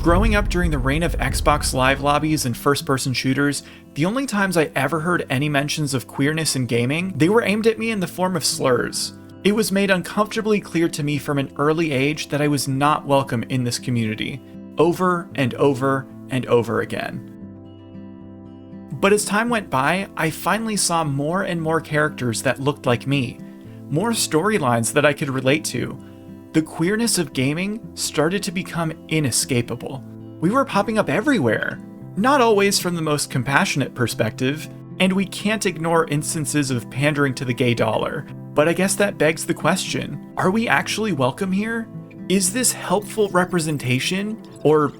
Growing up during the reign of Xbox Live lobbies and first-person shooters, the only times I ever heard any mentions of queerness in gaming, they were aimed at me in the form of slurs. It was made uncomfortably clear to me from an early age that I was not welcome in this community, over and over and over again. But as time went by, I finally saw more and more characters that looked like me, more storylines that I could relate to. The queerness of gaming started to become inescapable. We were popping up everywhere, not always from the most compassionate perspective, and we can't ignore instances of pandering to the gay dollar. But I guess that begs the question, are we actually welcome here? Is this helpful representation, or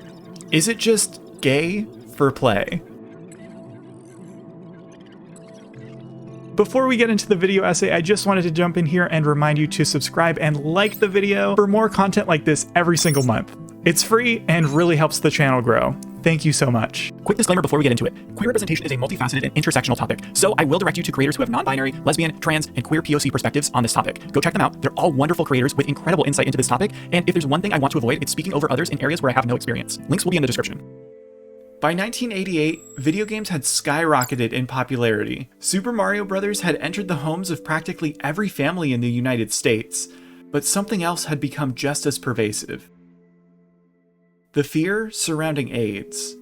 is it just gay for play? Before we get into the video essay, I just wanted to jump in here and remind you to subscribe and like the video for more content like this every single month. It's free and really helps the channel grow. Thank you so much. Quick disclaimer before we get into it. Queer representation is a multifaceted and intersectional topic, so I will direct you to creators who have non-binary, lesbian, trans, and queer POC perspectives on this topic. Go check them out. They're all wonderful creators with incredible insight into this topic, and if there's one thing I want to avoid, it's speaking over others in areas where I have no experience. Links will be in the description. By 1988, video games had skyrocketed in popularity. Super Mario Bros. Had entered the homes of practically every family in the United States, but something else had become just as pervasive. The fear surrounding AIDS.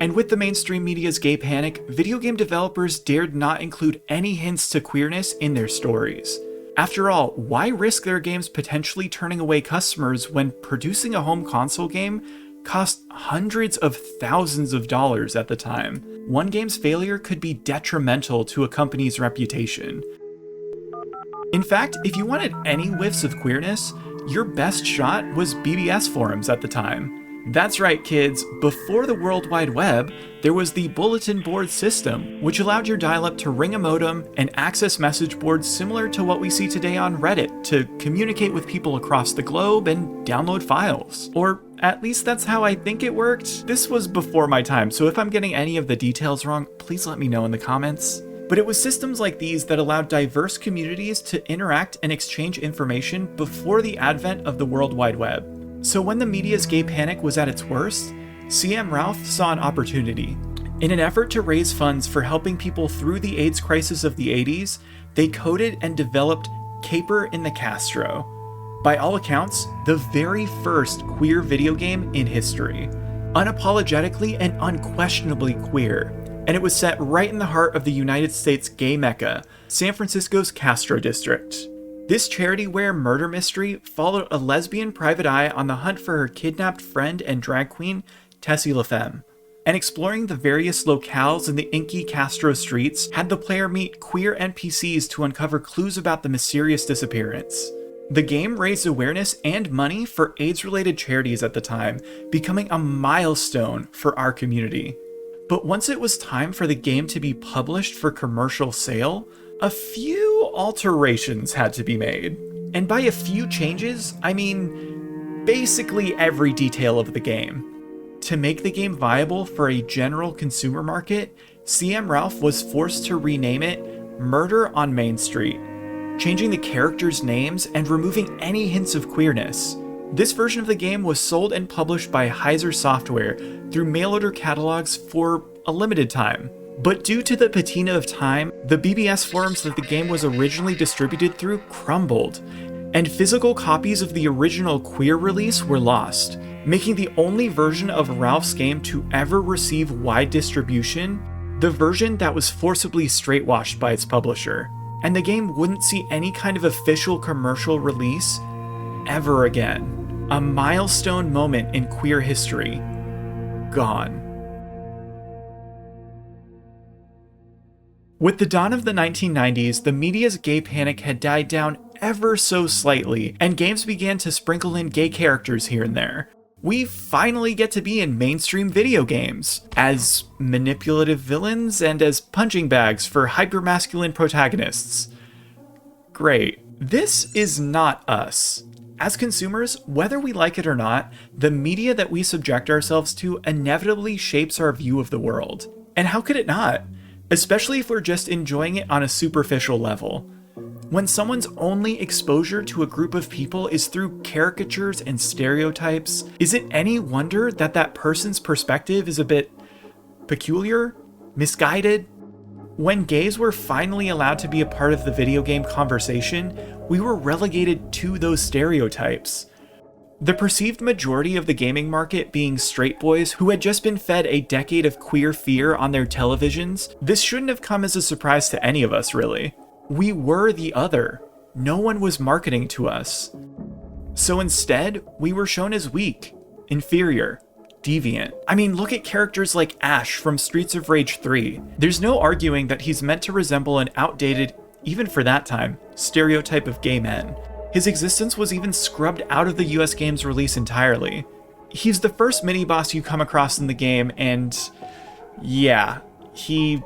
And with the mainstream media's gay panic, video game developers dared not include any hints to queerness in their stories. After all, why risk their games potentially turning away customers when producing a home console game cost hundreds of thousands of dollars at the time? One game's failure could be detrimental to a company's reputation. In fact, if you wanted any whiffs of queerness, your best shot was BBS forums at the time. That's right, kids, before the World Wide Web, there was the bulletin board system, which allowed your dial-up to ring a modem and access message boards similar to what we see today on Reddit to communicate with people across the globe and download files. Or at least that's how I think it worked. This was before my time, so if I'm getting any of the details wrong, please let me know in the comments. But it was systems like these that allowed diverse communities to interact and exchange information before the advent of the World Wide Web. So when the media's gay panic was at its worst, CM Ralph saw an opportunity. In an effort to raise funds for helping people through the AIDS crisis of the 80s, they coded and developed Caper in the Castro. By all accounts, the very first queer video game in history. Unapologetically and unquestionably queer. And it was set right in the heart of the United States gay mecca, San Francisco's Castro district. This charity-wear murder mystery followed a lesbian private eye on the hunt for her kidnapped friend and drag queen, Tessie LaFemme. And exploring the various locales in the inky Castro streets had the player meet queer NPCs to uncover clues about the mysterious disappearance. The game raised awareness and money for AIDS-related charities at the time, becoming a milestone for our community. But once it was time for the game to be published for commercial sale, a few alterations had to be made. And by a few changes, I mean basically every detail of the game. To make the game viable for a general consumer market, CM Ralph was forced to rename it Murder on Main Street, changing the characters' names and removing any hints of queerness. This version of the game was sold and published by Heiser Software through mail-order catalogs for a limited time. But due to the patina of time, the BBS forums that the game was originally distributed through crumbled, and physical copies of the original queer release were lost, making the only version of Ralph's game to ever receive wide distribution the version that was forcibly straightwashed by its publisher. And the game wouldn't see any kind of official commercial release ever again. A milestone moment in queer history. Gone. With the dawn of the 1990s, the media's gay panic had died down ever so slightly, and games began to sprinkle in gay characters here and there. We finally get to be in mainstream video games, as manipulative villains and as punching bags for hypermasculine protagonists. Great. This is not us. As consumers, whether we like it or not, the media that we subject ourselves to inevitably shapes our view of the world. And how could it not? Especially if we're just enjoying it on a superficial level. When someone's only exposure to a group of people is through caricatures and stereotypes, is it any wonder that that person's perspective is a bit peculiar, misguided? When gays were finally allowed to be a part of the video game conversation, we were relegated to those stereotypes. The perceived majority of the gaming market being straight boys who had just been fed a decade of queer fear on their televisions, this shouldn't have come as a surprise to any of us, really. We were the other. No one was marketing to us. So instead, we were shown as weak, inferior, deviant. I mean, look at characters like Ash from Streets of Rage 3. There's no arguing that he's meant to resemble an outdated, even for that time, stereotype of gay men. His existence was even scrubbed out of the US game's release entirely. He's the first mini-boss you come across in the game, and yeah, he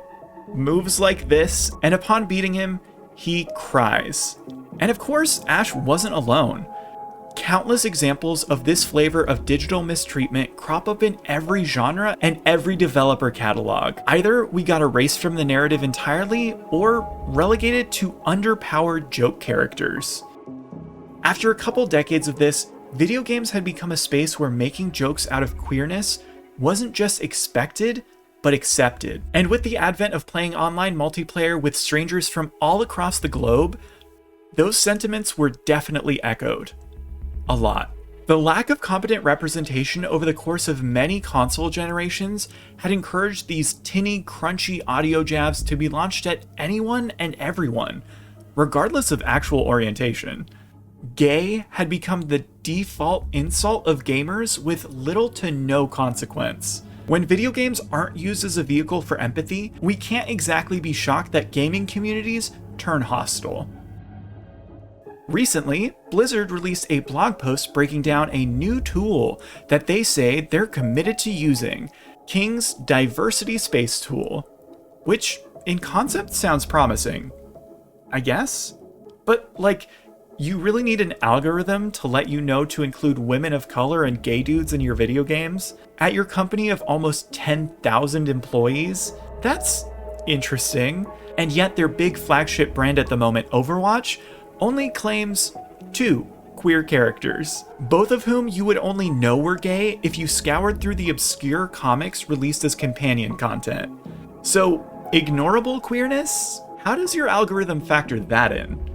moves like this, and upon beating him, he cries. And of course, Ash wasn't alone. Countless examples of this flavor of digital mistreatment crop up in every genre and every developer catalog. Either we got erased from the narrative entirely, or relegated to underpowered joke characters. After a couple decades of this, video games had become a space where making jokes out of queerness wasn't just expected, but accepted. And with the advent of playing online multiplayer with strangers from all across the globe, those sentiments were definitely echoed. A lot. The lack of competent representation over the course of many console generations had encouraged these tinny, crunchy audio jabs to be launched at anyone and everyone, regardless of actual orientation. Gay had become the default insult of gamers with little to no consequence. When video games aren't used as a vehicle for empathy, we can't exactly be shocked that gaming communities turn hostile. Recently, Blizzard released a blog post breaking down a new tool that they say they're committed to using, King's Diversity Space Tool, which in concept sounds promising, I guess? But you really need an algorithm to let you know to include women of color and gay dudes in your video games? At your company of almost 10,000 employees? That's interesting. And yet their big flagship brand at the moment, Overwatch, only claims 2 queer characters, both of whom you would only know were gay if you scoured through the obscure comics released as companion content. So, ignorable queerness? How does your algorithm factor that in?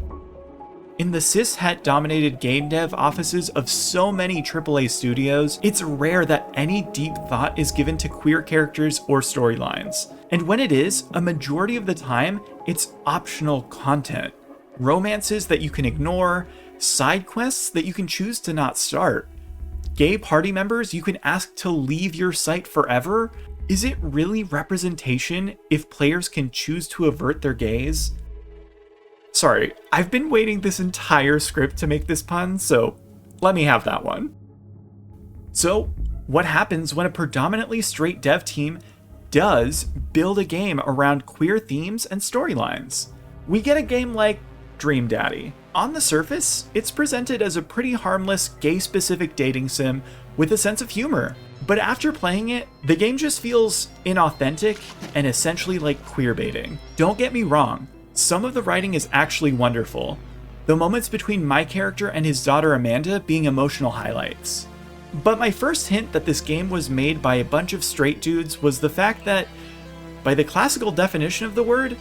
In the cishet-dominated game dev offices of so many AAA studios, it's rare that any deep thought is given to queer characters or storylines. And when it is, a majority of the time, it's optional content. Romances that you can ignore, side quests that you can choose to not start. Gay party members you can ask to leave your site forever? Is it really representation if players can choose to avert their gaze? Sorry, I've been waiting this entire script to make this pun, so let me have that one. So, what happens when a predominantly straight dev team does build a game around queer themes and storylines? We get a game like Dream Daddy. On the surface, it's presented as a pretty harmless, gay-specific dating sim with a sense of humor. But after playing it, the game just feels inauthentic and essentially like queerbaiting. Don't get me wrong, some of the writing is actually wonderful, the moments between my character and his daughter Amanda being emotional highlights. But my first hint that this game was made by a bunch of straight dudes was the fact that, by the classical definition of the word,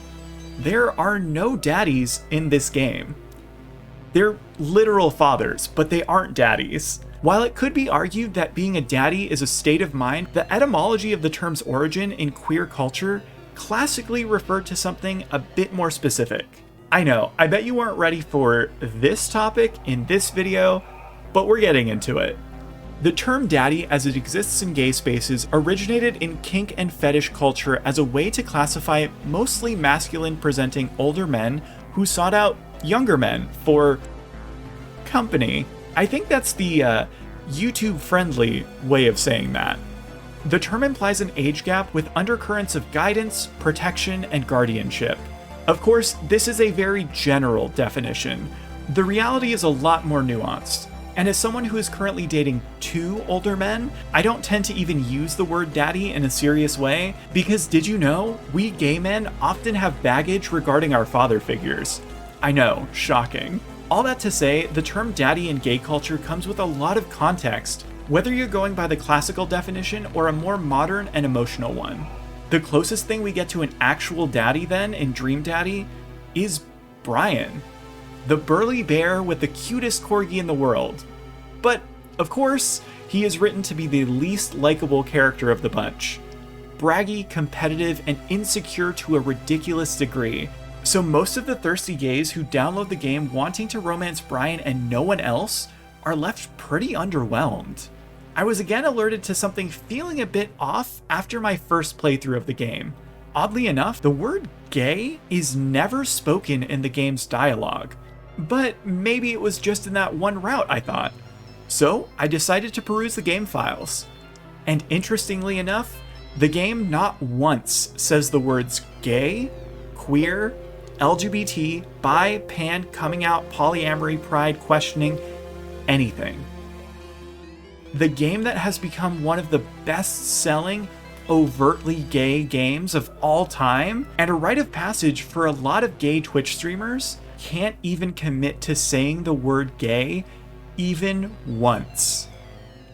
there are no daddies in this game. They're literal fathers, but they aren't daddies. While it could be argued that being a daddy is a state of mind, the etymology of the term's origin in queer culture classically referred to something a bit more specific. I know, I bet you weren't ready for this topic in this video, but we're getting into it. The term daddy as it exists in gay spaces originated in kink and fetish culture as a way to classify mostly masculine presenting older men who sought out younger men for company. I think that's the YouTube friendly way of saying that. The term implies an age gap with undercurrents of guidance, protection, and guardianship. Of course, this is a very general definition. The reality is a lot more nuanced. And as someone who is currently dating 2 older men, I don't tend to even use the word daddy in a serious way, because did you know, we gay men often have baggage regarding our father figures. I know, shocking. All that to say, the term daddy in gay culture comes with a lot of context, whether you're going by the classical definition or a more modern and emotional one. The closest thing we get to an actual daddy then in Dream Daddy is Brian, the burly bear with the cutest corgi in the world. But, of course, he is written to be the least likable character of the bunch. Braggy, competitive, and insecure to a ridiculous degree. So most of the thirsty gays who download the game wanting to romance Brian and no one else are left pretty underwhelmed. I was again alerted to something feeling a bit off after my first playthrough of the game. Oddly enough, the word gay is never spoken in the game's dialogue. But maybe it was just in that one route, I thought. So I decided to peruse the game files. And interestingly enough, the game not once says the words gay, queer, LGBT, bi, pan, coming out, polyamory, pride, questioning, anything. The game that has become one of the best-selling, overtly gay games of all time, and a rite of passage for a lot of gay Twitch streamers, can't even commit to saying the word gay even once.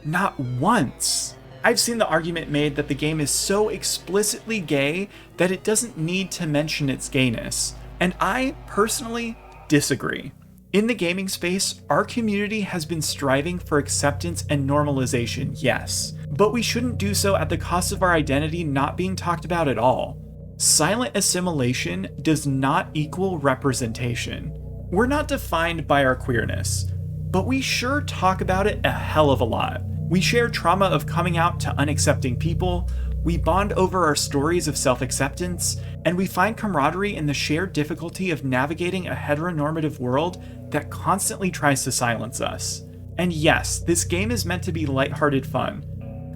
Not once. I've seen the argument made that the game is so explicitly gay that it doesn't need to mention its gayness, and I personally disagree. In the gaming space, our community has been striving for acceptance and normalization, yes, but we shouldn't do so at the cost of our identity not being talked about at all. Silent assimilation does not equal representation. We're not defined by our queerness, but we sure talk about it a hell of a lot. We share trauma of coming out to unaccepting people, we bond over our stories of self-acceptance, and we find camaraderie in the shared difficulty of navigating a heteronormative world that constantly tries to silence us. And yes, this game is meant to be lighthearted fun,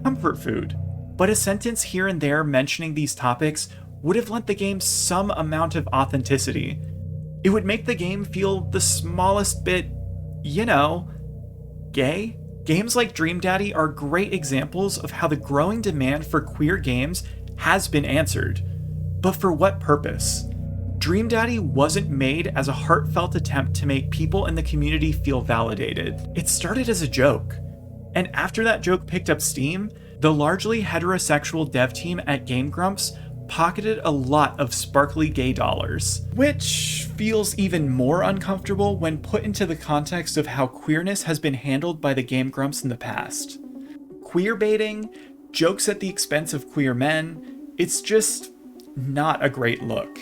comfort food, but a sentence here and there mentioning these topics would have lent the game some amount of authenticity. It would make the game feel the smallest bit, gay. Games like Dream Daddy are great examples of how the growing demand for queer games has been answered. But for what purpose? Dream Daddy wasn't made as a heartfelt attempt to make people in the community feel validated. It started as a joke. And after that joke picked up steam, the largely heterosexual dev team at GRUMPS pocketed a lot of sparkly gay dollars, which feels even more uncomfortable when put into the context of how queerness has been handled by the game GRUMPS in the past. Queerbaiting, jokes at the expense of queer men, it's just not a great look.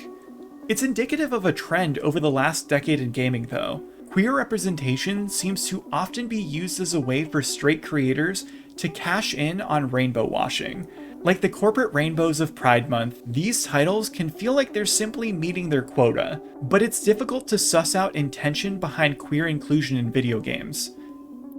It's indicative of a trend over the last decade in gaming though. Queer representation seems to often be used as a way for straight creators to cash in on rainbow washing. Like the corporate rainbows of Pride Month, these titles can feel like they're simply meeting their quota, but it's difficult to suss out intention behind queer inclusion in video games.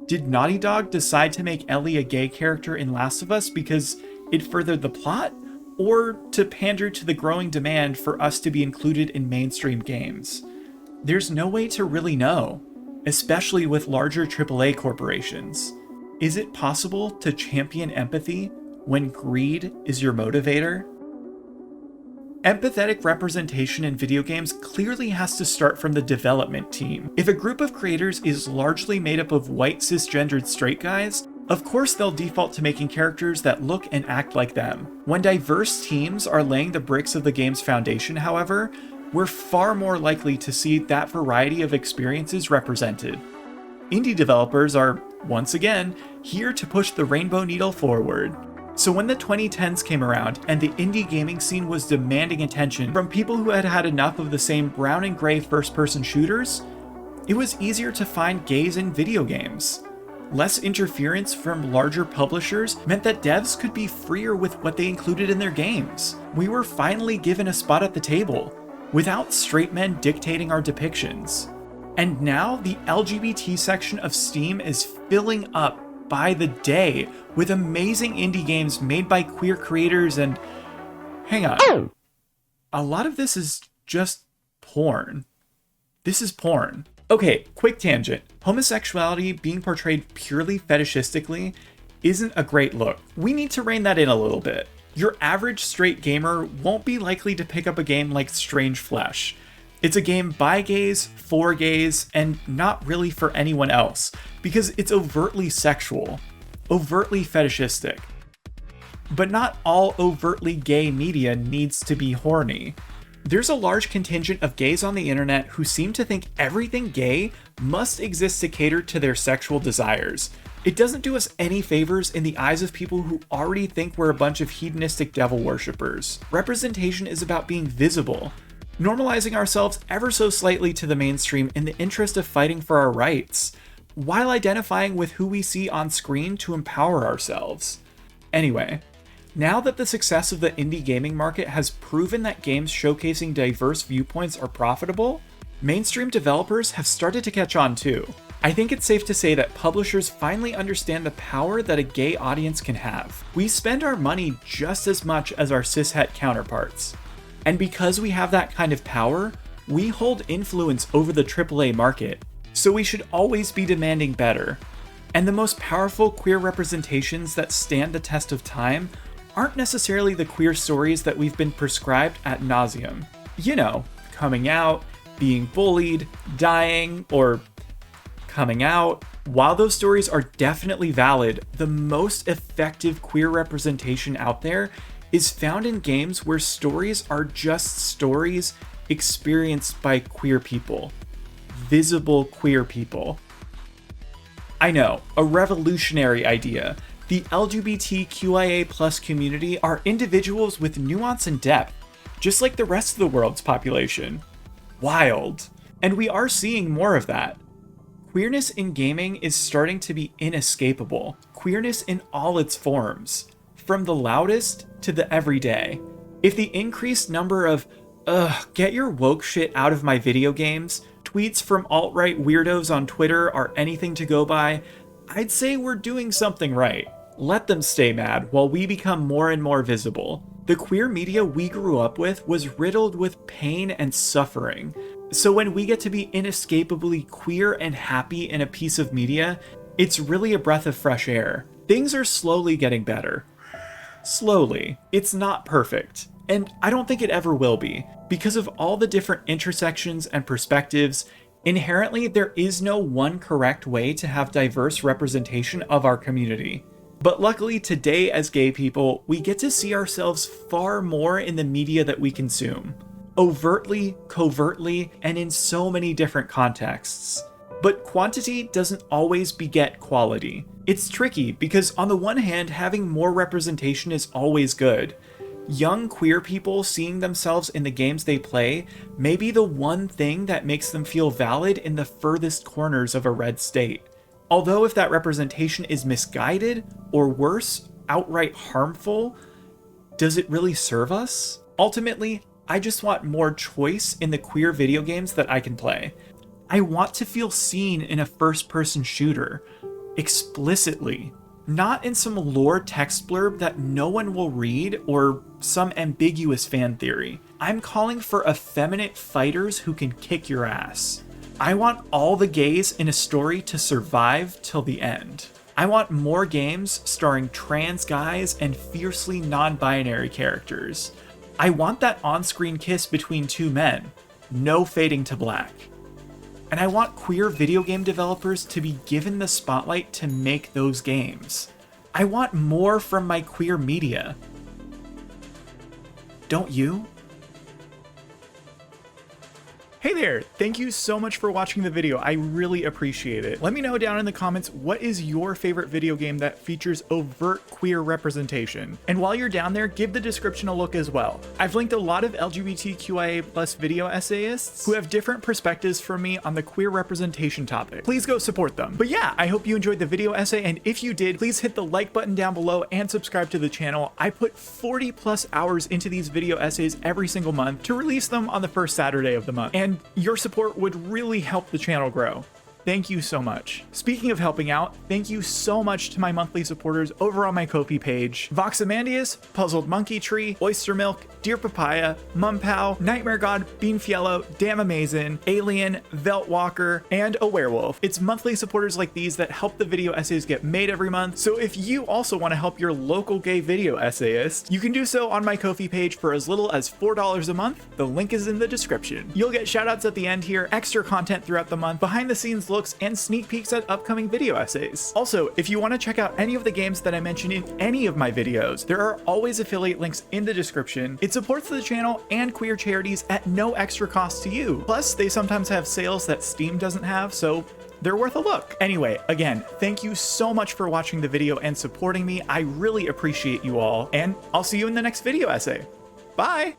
Did Naughty Dog decide to make Ellie a gay character in Last of Us because it furthered the plot, or to pander to the growing demand for us to be included in mainstream games? There's no way to really know, especially with larger AAA corporations. Is it possible to champion empathy when greed is your motivator? Empathetic representation in video games clearly has to start from the development team. If a group of creators is largely made up of white cisgendered straight guys, of course they'll default to making characters that look and act like them. When diverse teams are laying the bricks of the game's foundation, however, we're far more likely to see that variety of experiences represented. Indie developers are, once again, here to push the rainbow needle forward. So when the 2010s came around and the indie gaming scene was demanding attention from people who had had enough of the same brown and gray first-person shooters, it was easier to find gays in video games. Less interference from larger publishers meant that devs could be freer with what they included in their games. We were finally given a spot at the table, without straight men dictating our depictions. And now the LGBT section of Steam is filling up by the day with amazing indie games made by queer creators and... Hang on. A lot of this is just porn. This is porn. Okay, quick tangent. Homosexuality being portrayed purely fetishistically isn't a great look. We need to rein that in a little bit. Your average straight gamer won't be likely to pick up a game like Strange Flesh. It's a game by gays, for gays, and not really for anyone else, because it's overtly sexual, overtly fetishistic. But not all overtly gay media needs to be horny. There's a large contingent of gays on the internet who seem to think everything gay must exist to cater to their sexual desires. It doesn't do us any favors in the eyes of people who already think we're a bunch of hedonistic devil worshippers. Representation is about being visible, normalizing ourselves ever so slightly to the mainstream in the interest of fighting for our rights, while identifying with who we see on screen to empower ourselves. Anyway, now that the success of the indie gaming market has proven that games showcasing diverse viewpoints are profitable, mainstream developers have started to catch on too. I think it's safe to say that publishers finally understand the power that a gay audience can have. We spend our money just as much as our cishet counterparts. And because we have that kind of power, we hold influence over the AAA market, so we should always be demanding better. And the most powerful queer representations that stand the test of time aren't necessarily the queer stories that we've been prescribed ad nauseum. You know, coming out, being bullied, dying, or coming out. While those stories are definitely valid, the most effective queer representation out there is found in games where stories are just stories experienced by queer people. Visible queer people. I know, a revolutionary idea. The LGBTQIA+ community are individuals with nuance and depth, just like the rest of the world's population. Wild. And we are seeing more of that. Queerness in gaming is starting to be inescapable. Queerness in all its forms, from the loudest to the everyday. If the increased number of, get your woke shit out of my video games, tweets from alt-right weirdos on Twitter are anything to go by, I'd say we're doing something right. Let them stay mad while we become more and more visible. The queer media we grew up with was riddled with pain and suffering. So when we get to be inescapably queer and happy in a piece of media, it's really a breath of fresh air. Things are slowly getting better. Slowly. It's not perfect. And I don't think it ever will be. Because of all the different intersections and perspectives, inherently there is no one correct way to have diverse representation of our community. But luckily today as gay people, we get to see ourselves far more in the media that we consume. Overtly, covertly, and in so many different contexts. But quantity doesn't always beget quality. It's tricky because on the one hand, having more representation is always good. Young queer people seeing themselves in the games they play may be the one thing that makes them feel valid in the furthest corners of a red state. Although if that representation is misguided, or worse, outright harmful, does it really serve us? Ultimately, I just want more choice in the queer video games that I can play. I want to feel seen in a first-person shooter, explicitly, not in some lore text blurb that no one will read or some ambiguous fan theory. I'm calling for effeminate fighters who can kick your ass. I want all the gays in a story to survive till the end. I want more games starring trans guys and fiercely non-binary characters. I want that on-screen kiss between two men, no fading to black. And I want queer video game developers to be given the spotlight to make those games. I want more from my queer media. Don't you? Hey there, thank you so much for watching the video. I really appreciate it. Let me know down in the comments, what is your favorite video game that features overt queer representation? And while you're down there, give the description a look as well. I've linked a lot of LGBTQIA+ video essayists who have different perspectives from me on the queer representation topic. Please go support them. But yeah, I hope you enjoyed the video essay, and if you did, please hit the like button down below and subscribe to the channel. I put 40+ hours into these video essays every single month to release them on the first Saturday of the month. And your support would really help the channel grow. thank you so much. Speaking of helping out, thank you so much to my monthly supporters over on my Ko-fi page. Voxamandius, Puzzled Monkey Tree, Oyster Milk, Dear Papaya, Mumpow, Nightmare God, Beanfiello, Damn Amazin', Alien, Veltwalker, and a Werewolf. It's monthly supporters like these that help the video essays get made every month, so if you also want to help your local gay video essayist, you can do so on my Ko-fi page for as little as $4 a month. The link is in the description. You'll get shoutouts at the end here, extra content throughout the month, behind the scenes looks, and sneak peeks at upcoming video essays. Also, if you want to check out any of the games that I mentioned in any of my videos, there are always affiliate links in the description. It supports the channel and queer charities at no extra cost to you. Plus, they sometimes have sales that Steam doesn't have, so they're worth a look. Anyway, again, thank you so much for watching the video and supporting me. I really appreciate you all, and I'll see you in the next video essay. Bye!